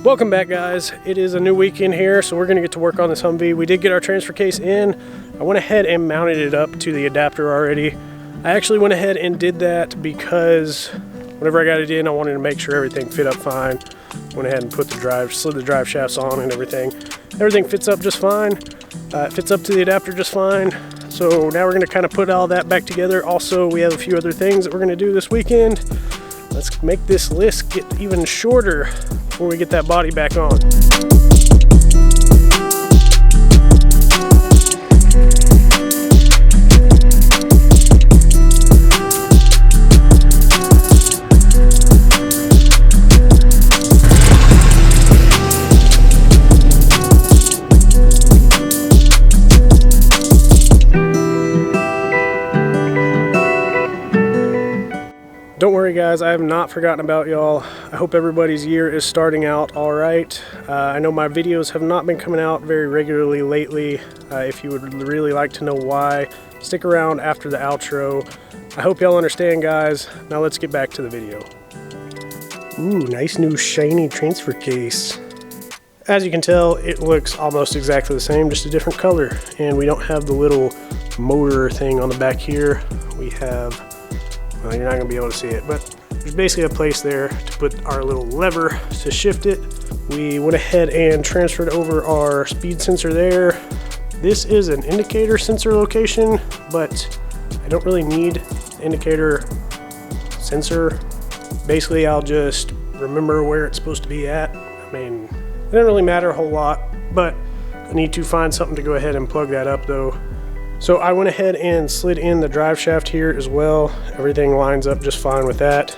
Welcome back, guys. It is a new weekend here, so we're going to get to work on this Humvee. We did get our transfer case in. I went ahead and mounted it up to the adapter already. I actually went ahead and did that because whenever I got it in, I wanted to make sure everything fit up fine. Went ahead and slid the drive shafts on and everything. Everything fits up just fine. It fits up to the adapter just fine. So now we're going to kind of put all that back together. Also, we have a few other things that we're going to do this weekend. Let's make this list get even shorter before we get that body back on. Don't worry, guys, I have not forgotten about y'all. I hope everybody's year is starting out all right. I know my videos have not been coming out very regularly lately. If you would really like to know why, stick around after the outro. I hope y'all understand, guys. Now let's get back to the video. Ooh, nice new shiny transfer case. As you can tell, it looks almost exactly the same, just a different color. And we don't have the little motor thing on the back here. We have, well, you're not going to be able to see it, but there's basically a place there to put our little lever to shift it. We went ahead and transferred over our speed sensor there. This is an indicator sensor location, but I don't really need indicator sensor. Basically, I'll just remember where it's supposed to be at. I mean, it doesn't really matter a whole lot, but I need to find something to go ahead and plug that up though. So I went ahead and slid in the drive shaft here as well. Everything lines up just fine with that.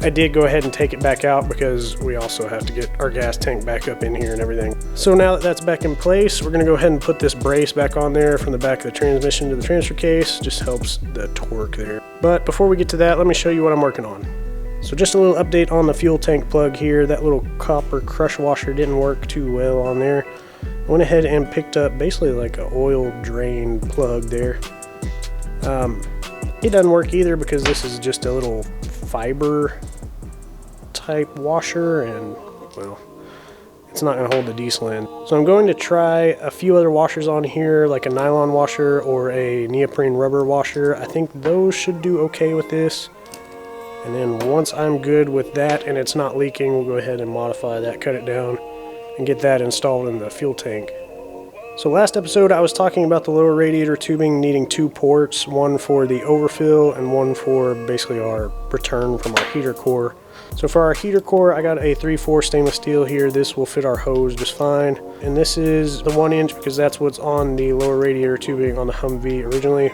I did go ahead and take it back out because we also have to get our gas tank back up in here and everything. So now that that's back in place, we're gonna go ahead and put this brace back on there from the back of the transmission to the transfer case. Just helps the torque there. But before we get to that, let me show you what I'm working on. So just a little update on the fuel tank plug here. That little copper crush washer didn't work too well on there. I went ahead and picked up basically like an oil drain plug there. It doesn't work either because this is just a little fiber type washer and, well, it's not going to hold the diesel in. So I'm going to try a few other washers on here, like a nylon washer or a neoprene rubber washer. I think those should do okay with this. And then once I'm good with that and it's not leaking, we'll go ahead and modify that, cut it down, and get that installed in the fuel tank. So last episode I was talking about the lower radiator tubing needing two ports, one for the overfill and one for basically our return from our heater core. So for our heater core, I got a 3/4 stainless steel here. This will fit our hose just fine. And this is the 1 inch because that's what's on the lower radiator tubing on the Humvee originally.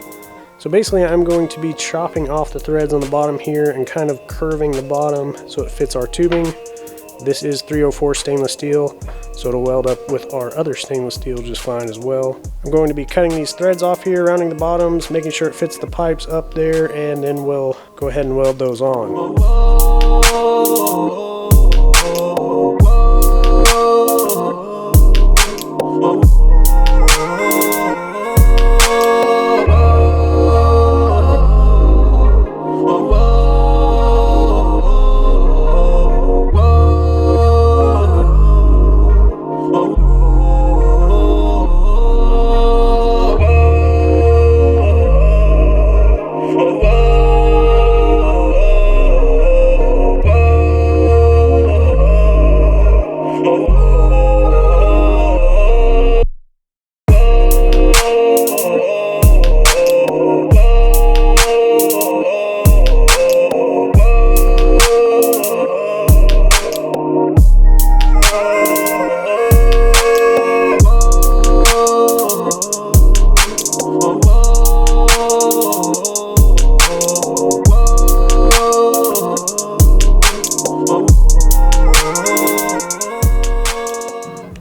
So basically I'm going to be chopping off the threads on the bottom here and kind of curving the bottom so it fits our tubing. This is 304 stainless steel, so it'll weld up with our other stainless steel just fine as well. I'm going to be cutting these threads off here, rounding the bottoms, making sure it fits the pipes up there, and then we'll go ahead and weld those on.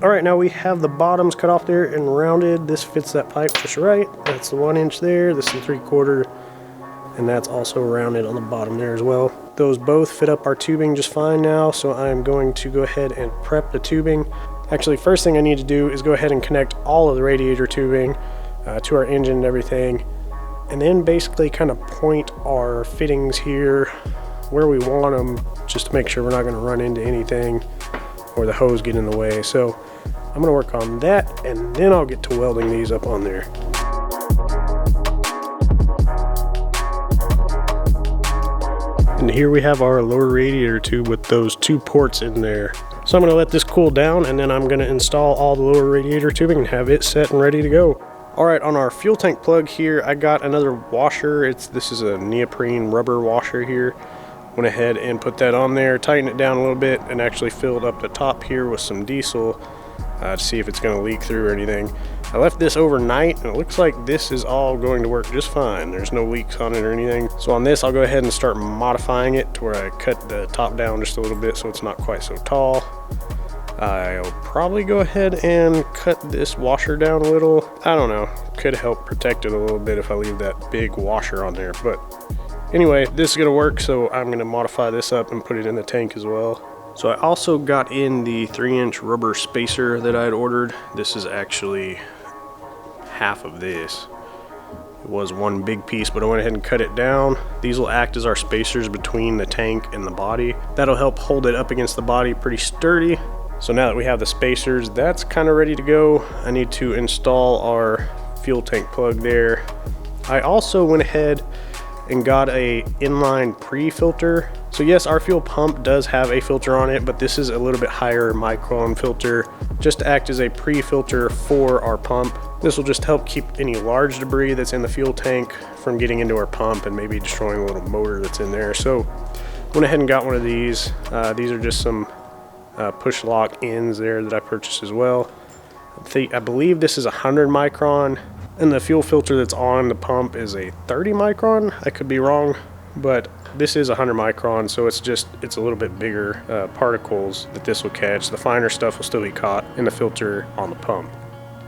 Alright, now we have the bottoms cut off there and rounded. This fits that pipe just right. That's the 1 inch there, this is the 3/4, and that's also rounded on the bottom there as well. Those both fit up our tubing just fine now, so I'm going to go ahead and prep the tubing. Actually, first thing I need to do is go ahead and connect all of the radiator tubing to our engine and everything, and then basically kind of point our fittings here where we want them, just to make sure we're not going to run into anything or the hose get in the way. So I'm gonna work on that, and then I'll get to welding these up on there. And here we have our lower radiator tube with those 2 ports in there. So I'm gonna let this cool down, and then I'm gonna install all the lower radiator tubing and have it set and ready to go. All right, on our fuel tank plug here, I got another washer. This is a neoprene rubber washer here. Went ahead and put that on there, tightened it down a little bit, and actually filled up the top here with some diesel to see if it's gonna leak through or anything. I left this overnight, and it looks like this is all going to work just fine. There's no leaks on it or anything. So on this, I'll go ahead and start modifying it to where I cut the top down just a little bit so it's not quite so tall. I'll probably go ahead and cut this washer down a little. I don't know, could help protect it a little bit if I leave that big washer on there. But anyway, this is gonna work, so I'm gonna modify this up and put it in the tank as well. So I also got in the 3-inch rubber spacer that I had ordered. This is actually half of this. It was one big piece, but I went ahead and cut it down. These will act as our spacers between the tank and the body. That'll help hold it up against the body pretty sturdy. So now that we have the spacers, that's kind of ready to go. I need to install our fuel tank plug there. I also went ahead and got a inline pre-filter. So yes, our fuel pump does have a filter on it, but this is a little bit higher micron filter, just to act as a pre-filter for our pump. This will just help keep any large debris that's in the fuel tank from getting into our pump and maybe destroying a little motor that's in there. So went ahead and got one of these. These are just some push lock ends there that I purchased as well. I believe this is 100 micron, and the fuel filter that's on the pump is a 30 micron. I could be wrong, but this is 100 micron, so it's a little bit bigger particles that this will catch. The finer stuff will still be caught in the filter on the pump.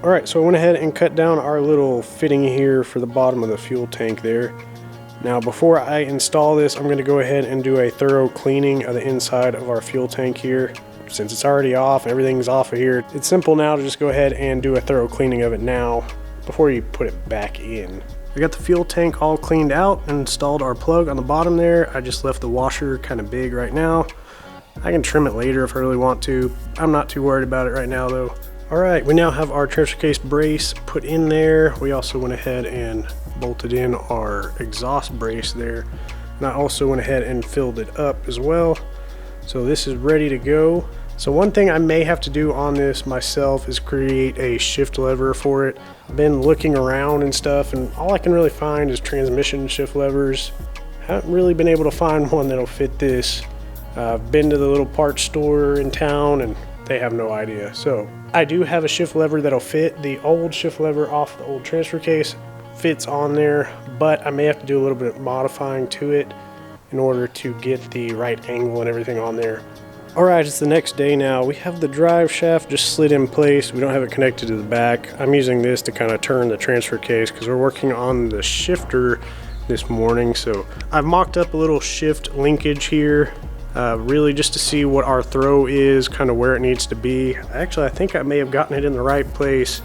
All right, so I went ahead and cut down our little fitting here for the bottom of the fuel tank there. Now before I install this, I'm gonna go ahead and do a thorough cleaning of the inside of our fuel tank here. Since it's already off, everything's off of here, it's simple now to just go ahead and do a thorough cleaning of it now before you put it back in. I got the fuel tank all cleaned out and installed our plug on the bottom there. I just left the washer kind of big right now. I can trim it later if I really want to. I'm not too worried about it right now though. All right, we now have our transfer case brace put in there. We also went ahead and bolted in our exhaust brace there. And I also went ahead and filled it up as well. So this is ready to go. So one thing I may have to do on this myself is create a shift lever for it. I've been looking around and stuff, and all I can really find is transmission shift levers. Haven't really been able to find one that'll fit this. I've been to the little parts store in town and they have no idea. So I do have a shift lever that'll fit. The old shift lever off the old transfer case fits on there, but I may have to do a little bit of modifying to it in order to get the right angle and everything on there. All right, it's the next day now. We have the drive shaft just slid in place. We don't have it connected to the back. I'm using this to kind of turn the transfer case because we're working on the shifter this morning. So I've mocked up a little shift linkage here, really just to see what our throw is, kind of where it needs to be. Actually, I think I may have gotten it in the right place.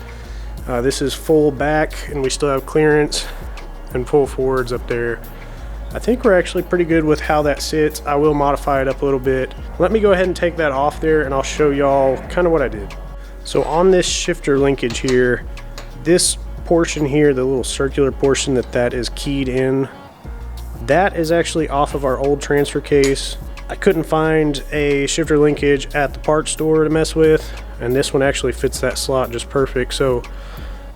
This is full back and we still have clearance, and full forwards up there. I think we're actually pretty good with how that sits. I will modify it up a little bit. Let me go ahead and take that off there and I'll show y'all kind of what I did. So on this shifter linkage here, this portion here, the little circular portion that is keyed in, that is actually off of our old transfer case. I couldn't find a shifter linkage at the parts store to mess with, and this one actually fits that slot just perfect. So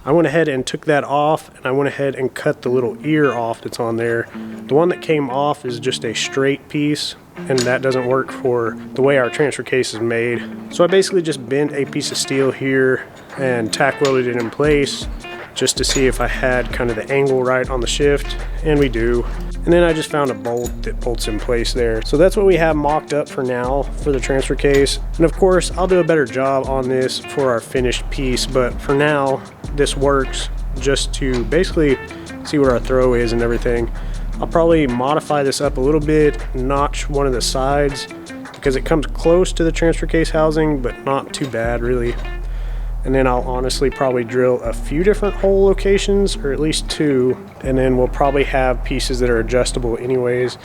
I went ahead and took that off, and I went ahead and cut the little ear off that's on there. The one that came off is just a straight piece, and that doesn't work for the way our transfer case is made. So I basically just bent a piece of steel here and tack welded it in place just to see if I had kind of the angle right on the shift, and we do. And then I just found a bolt that bolts in place there. So that's what we have mocked up for now for the transfer case. And of course, I'll do a better job on this for our finished piece, but for now, this works just to basically see what our throw is and everything. I'll probably modify this up a little bit, notch one of the sides because it comes close to the transfer case housing, but not too bad really. And then I'll honestly probably drill a few different hole locations, or at least two, and then we'll probably have pieces that are adjustable anyways.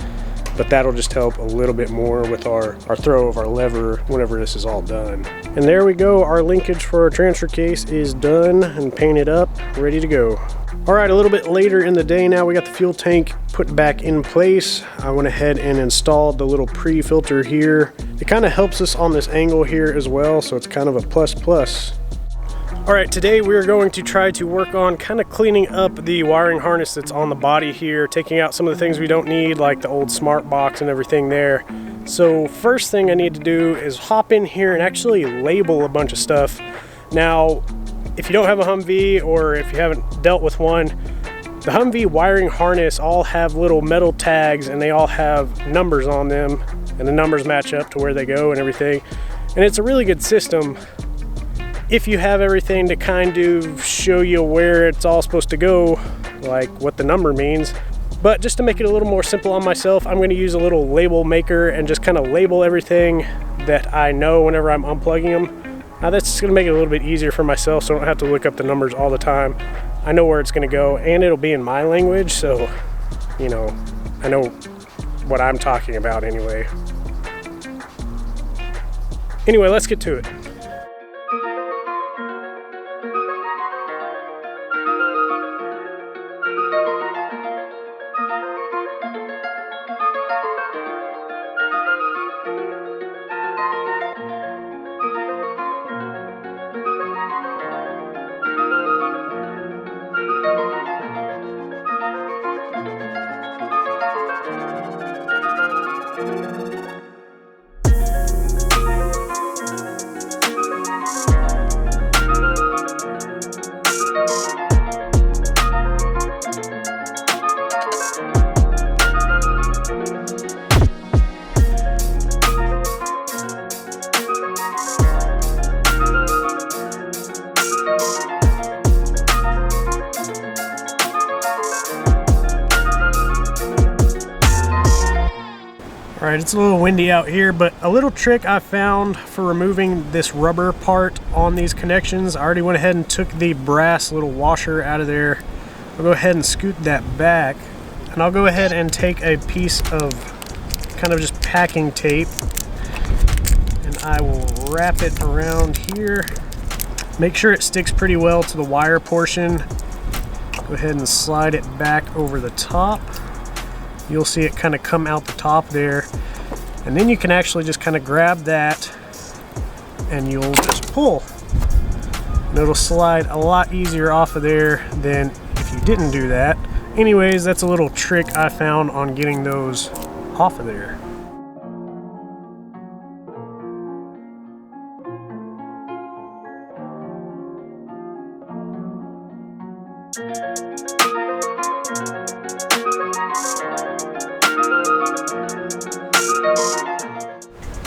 but that'll just help a little bit more with our throw of our lever whenever this is all done. And there we go, our linkage for our transfer case is done and painted up, ready to go. All right, a little bit later in the day now, we got the fuel tank put back in place. I went ahead and installed the little pre-filter here. It kind of helps us on this angle here as well, so it's kind of a plus plus. All right, today we're going to try to work on kind of cleaning up the wiring harness that's on the body here, taking out some of the things we don't need, like the old smart box and everything there. So first thing I need to do is hop in here and actually label a bunch of stuff. Now, if you don't have a Humvee or if you haven't dealt with one, the Humvee wiring harness all have little metal tags and they all have numbers on them, and the numbers match up to where they go and everything. And it's a really good system if you have everything to kind of show you where it's all supposed to go, like what the number means. But just to make it a little more simple on myself, I'm going to use a little label maker and just kind of label everything that I know whenever I'm unplugging them. Now that's just going to make it a little bit easier for myself, so I don't have to look up the numbers all the time. I know where it's going to go, and it'll be in my language, so you know, I know what I'm talking about anyway. Anyway, let's get to it. All right, it's a little windy out here, but a little trick I found for removing this rubber part on these connections, I already went ahead and took the brass little washer out of there. I'll go ahead and scoot that back, and I'll go ahead and take a piece of kind of just packing tape, and I will wrap it around here. Make sure it sticks pretty well to the wire portion. Go ahead and slide it back over the top. You'll see it kind of come out the top there, and then you can actually just kind of grab that and you'll just pull, and it'll slide a lot easier off of there than if you didn't do that. Anyways, that's a little trick I found on getting those off of there.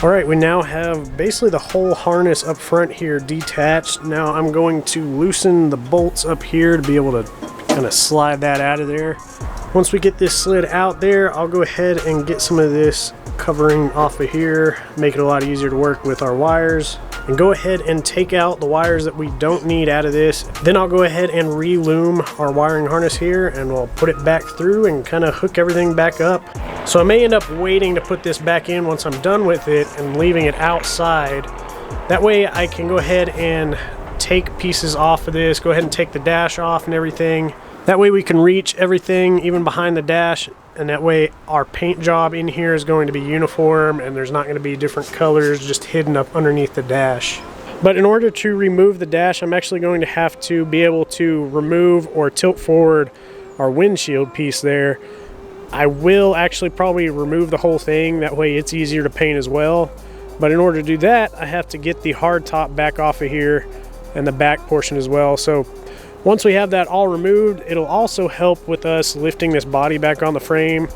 All right, we now have basically the whole harness up front here detached. Now I'm going to loosen the bolts up here to be able to kind of slide that out of there. Once we get this slid out there, I'll go ahead and get some of this covering off of here, make it a lot easier to work with our wires, and go ahead and take out the wires that we don't need out of this. Then I'll go ahead and re-loom our wiring harness here, and we'll put it back through and kind of hook everything back up. So I may end up waiting to put this back in once I'm done with it and leaving it outside. That way I can go ahead and take pieces off of this, go ahead and take the dash off and everything. That way we can reach everything even behind the dash, and that way our paint job in here is going to be uniform and there's not going to be different colors just hidden up underneath the dash. But in order to remove the dash, I'm actually going to have to be able to remove or tilt forward our windshield piece there. I will actually probably remove the whole thing, that way it's easier to paint as well. But in order to do that, I have to get the hard top back off of here and the back portion as well. So once we have that all removed, it'll also help with us lifting this body back on the frame.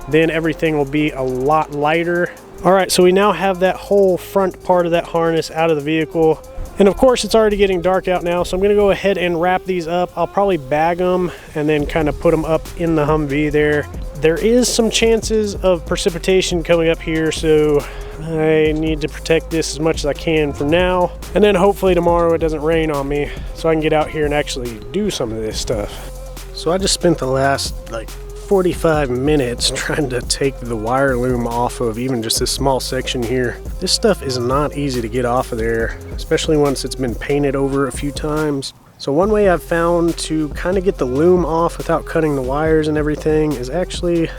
Then everything will be a lot lighter. All right, so we now have that whole front part of that harness out of the vehicle. And of course, it's already getting dark out now, so I'm gonna go ahead and wrap these up. I'll probably bag them and then kind of put them up in the Humvee there. There is some chances of precipitation coming up here, so I need to protect this as much as I can for now. And then hopefully tomorrow it doesn't rain on me, so I can get out here and actually do some of this stuff. So I just spent the last like 45 minutes trying to take the wire loom off of even just this small section here. This stuff is not easy to get off of there, especially once it's been painted over a few times. So one way I've found to kind of get the loom off without cutting the wires and everything is actually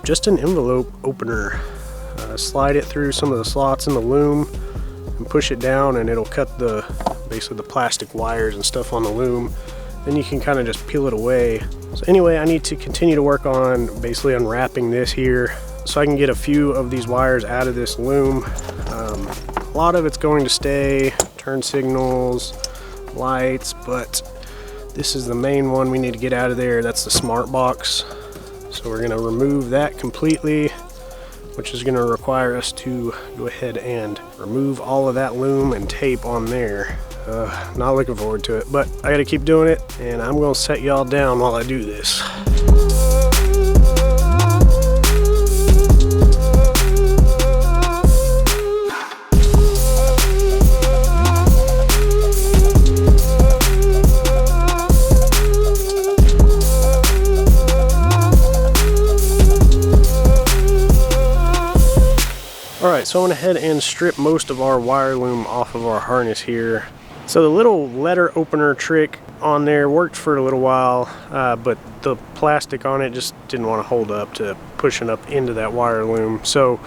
just an envelope opener. Slide it through some of the slots in the loom and push it down, and it'll cut basically the plastic wires and stuff on the loom. Then you can kind of just peel it away. So anyway, I need to continue to work on basically unwrapping this here so I can get a few of these wires out of this loom. A lot of it's going to stay, turn signals, lights, but this is the main one we need to get out of there. That's the smart box. So we're going to remove that completely, which is going to require us to go ahead and remove all of that loom and tape on there. Not looking forward to it, but I got to keep doing it, and I'm going to set y'all down while I do this. Alright, so I went ahead and stripped most of our wire loom off of our harness here. So the little letter opener trick on there worked for a little while, but the plastic on it just didn't want to hold up to pushing up into that wire loom. So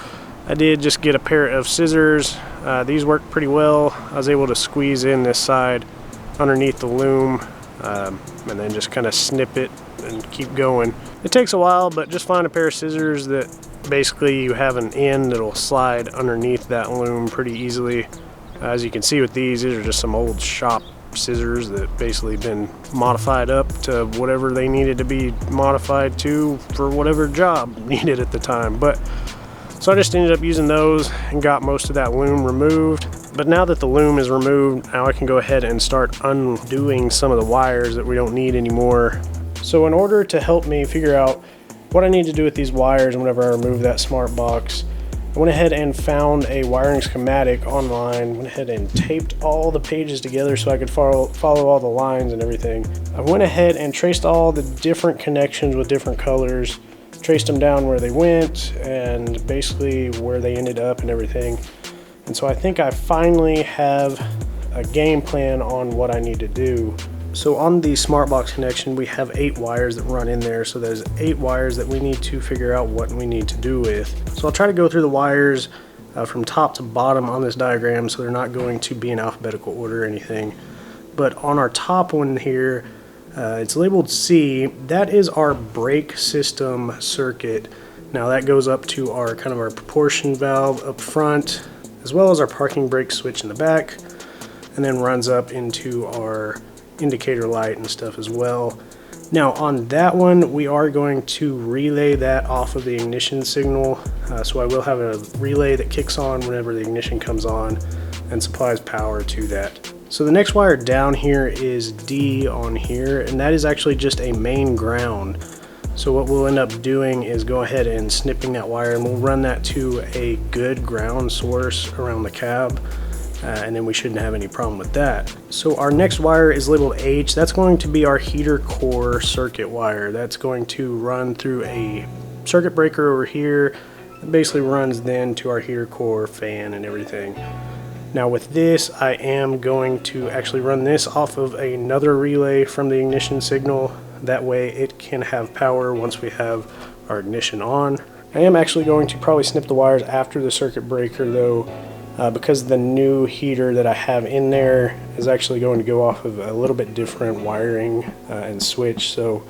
I did just get a pair of scissors. These worked pretty well. I was able to squeeze in this side underneath the loom and then just kind of snip it and keep going. It takes a while, but just find a pair of scissors that basically you have an end that'll slide underneath that loom pretty easily. As you can see with these are just some old shop scissors that basically been modified up to whatever they needed to be modified to for whatever job needed at the time. But so I just ended up using those and got most of that loom removed. But now that the loom is removed, now I can go ahead and start undoing some of the wires that we don't need anymore. So in order to help me figure out what I need to do with these wires whenever I remove that smart box, I went ahead and found a wiring schematic online, went ahead and taped all the pages together so I could follow all the lines and everything. I went ahead and traced all the different connections with different colors, traced them down where they went and basically where they ended up and everything. And so I think I finally have a game plan on what I need to do. So on the smart box connection, we have 8 wires that run in there. So there's 8 wires that we need to figure out what we need to do with. So I'll try to go through the wires from top to bottom on this diagram so they're not going to be in alphabetical order or anything. But on our top one here, it's labeled C. That is our brake system circuit. Now that goes up to our kind of our proportion valve up front, as well as our parking brake switch in the back, and then runs up into our indicator light and stuff as well. Now on that one, we are going to relay that off of the ignition signal. So I will have a relay that kicks on whenever the ignition comes on and supplies power to that. So the next wire down here is D on here, and that is actually just a main ground. So what we'll end up doing is go ahead and snipping that wire, and we'll run that to a good ground source around the cab. And then we shouldn't have any problem with that. So our next wire is labeled H. That's going to be our heater core circuit wire. That's going to run through a circuit breaker over here. It basically runs then to our heater core fan and everything. Now with this, I am going to actually run this off of another relay from the ignition signal. That way it can have power once we have our ignition on. I am actually going to probably snip the wires after the circuit breaker though, because the new heater that I have in there is actually going to go off of a little bit different wiring and switch. So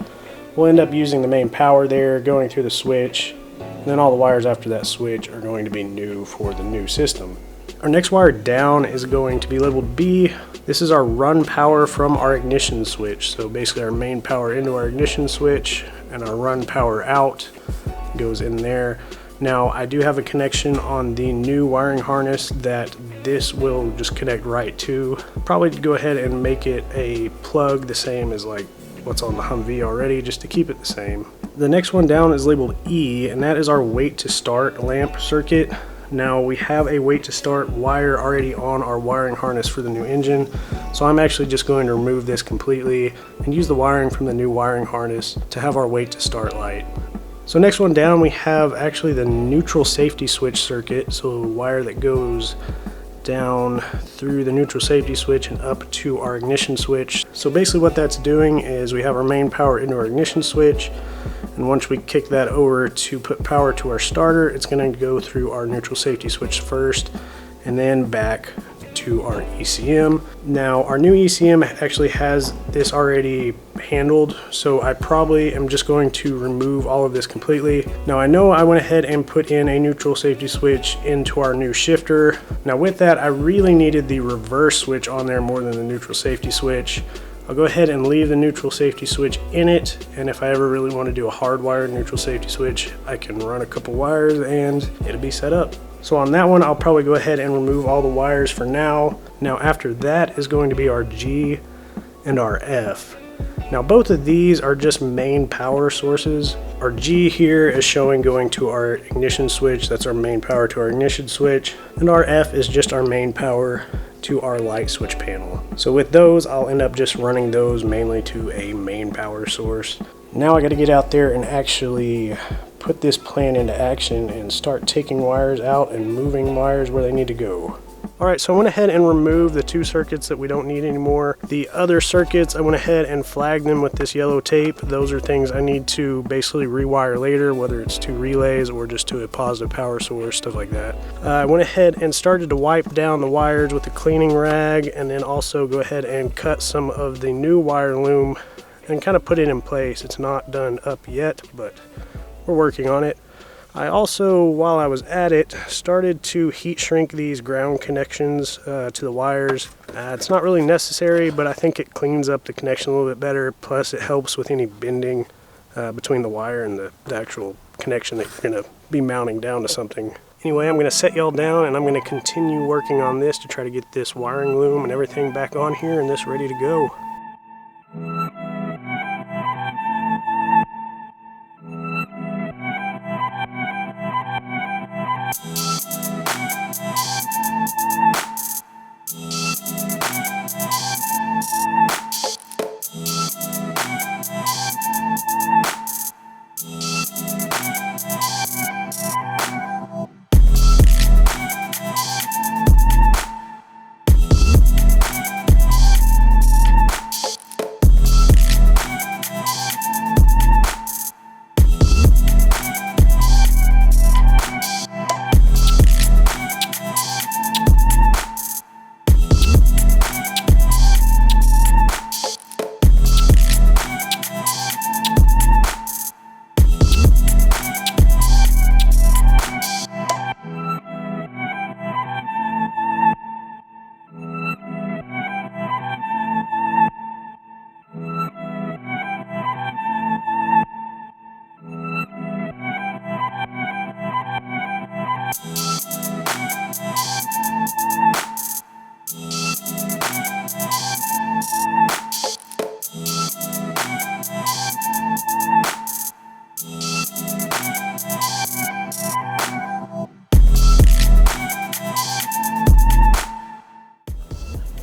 we'll end up using the main power there, going through the switch, and then all the wires after that switch are going to be new for the new system. Our next wire down is going to be labeled B. This is our run power from our ignition switch. So basically our main power into our ignition switch, and our run power out goes in there. Now I do have a connection on the new wiring harness that this will just connect right to. Probably go ahead and make it a plug the same as like what's on the Humvee already, just to keep it the same. The next one down is labeled E, and that is our wait to start lamp circuit. Now we have a wait to start wire already on our wiring harness for the new engine, so I'm actually just going to remove this completely and use the wiring from the new wiring harness to have our wait to start light. So next one down, we have actually the neutral safety switch circuit. So a wire that goes down through the neutral safety switch and up to our ignition switch. So basically what that's doing is we have our main power into our ignition switch, and once we kick that over to put power to our starter, it's going to go through our neutral safety switch first and then back to our ECM. Now our new ECM actually has this already handled, so I probably am just going to remove all of this completely. Now I know I went ahead and put in a neutral safety switch into our new shifter. Now with that, I really needed the reverse switch on there more than the neutral safety switch. I'll go ahead and leave the neutral safety switch in it, and if I ever really want to do a hardwired neutral safety switch, I can run a couple wires and it'll be set up. So on that one, I'll probably go ahead and remove all the wires for now. Now after that is going to be our G and our F. Now both of these are just main power sources. Our G here is showing going to our ignition switch. That's our main power to our ignition switch. And our F is just our main power to our light switch panel. So with those, I'll end up just running those mainly to a main power source. Now I got to get out there and actually put this plan into action and start taking wires out and moving wires where they need to go. Alright, so I went ahead and removed the two circuits that we don't need anymore. The other circuits, I went ahead and flagged them with this yellow tape. Those are things I need to basically rewire later, whether it's to relays or just to a positive power source, stuff like that. I went ahead and started to wipe down the wires with a cleaning rag, and then also go ahead and cut some of the new wire loom and kind of put it in place. It's not done up yet, but we're working on it. I also, while I was at it, started to heat shrink these ground connections to the wires. It's not really necessary, but I think it cleans up the connection a little bit better. Plus it helps with any bending between the wire and the actual connection that you're going to be mounting down to something. Anyway, I'm going to set y'all down and I'm going to continue working on this to try to get this wiring loom and everything back on here and this ready to go.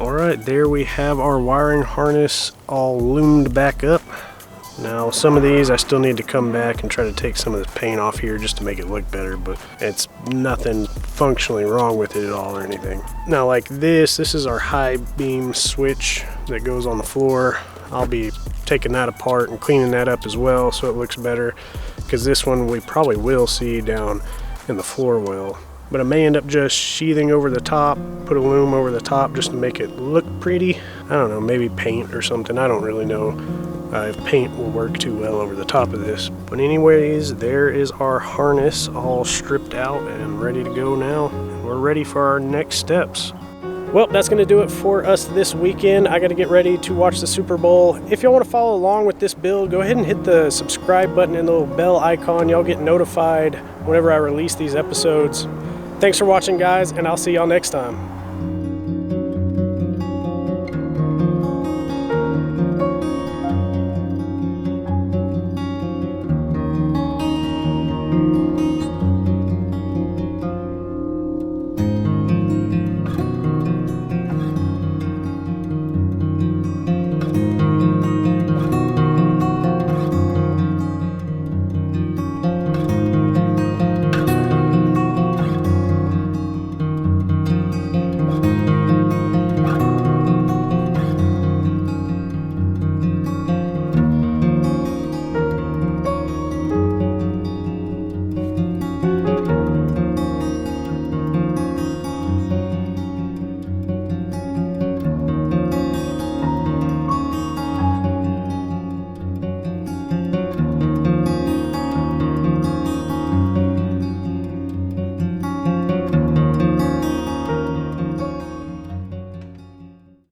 Alright, there we have our wiring harness all loomed back up. Now some of these I still need to come back and try to take some of this paint off here just to make it look better, but it's nothing functionally wrong with it at all or anything. Now like this is our high beam switch that goes on the floor. I'll be taking that apart and cleaning that up as well so it looks better, because this one we probably will see down in the floor well. But I may end up just sheathing over the top, put a loom over the top just to make it look pretty. I don't know, maybe paint or something. I don't really know if paint will work too well over the top of this. But anyways, there is our harness all stripped out and ready to go now. And we're ready for our next steps. Well, that's going to do it for us this weekend. I got to get ready to watch the Super Bowl. If y'all want to follow along with this build, go ahead and hit the subscribe button and the little bell icon. Y'all get notified whenever I release these episodes. Thanks for watching, guys, and I'll see y'all next time.